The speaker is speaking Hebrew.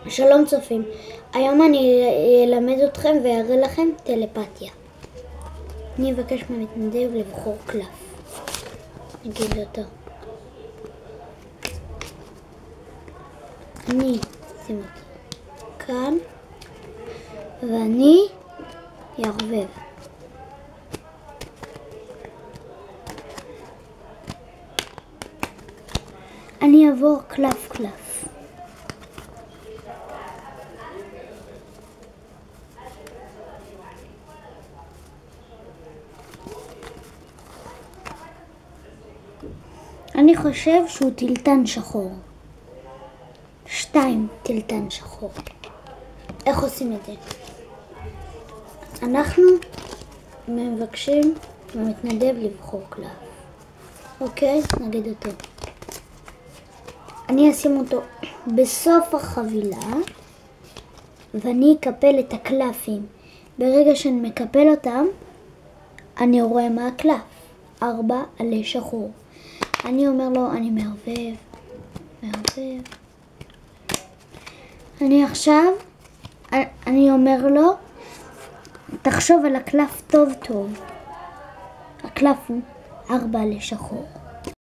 שלום צופים, היום אני אלמד אתכם ואראה לכם טלפתיה. אני אבקש מהמתנדב לבחור קלף. נגיד אותו. אני אשים אותו כאן ואני אערבב. אני אעבור קלף קלף. אני חושב שהוא טילטן שחור. 2 טילטן שחור. איך עושים את זה? אנחנו מבקשים מהמתנדב לבחור קלף. אוקיי, נגיד אותו. אני אשים אותו בסוף החבילה ואני אקפל את הקלפים. ברגע שאני מקפל אותם, אני רואה מה הקלף. 4 עלי שחור. אני אומר לו, אני מערבב. אני אומר לו, תחשוב על הקלף טוב טוב. הקלף הוא 4 עלי שחור.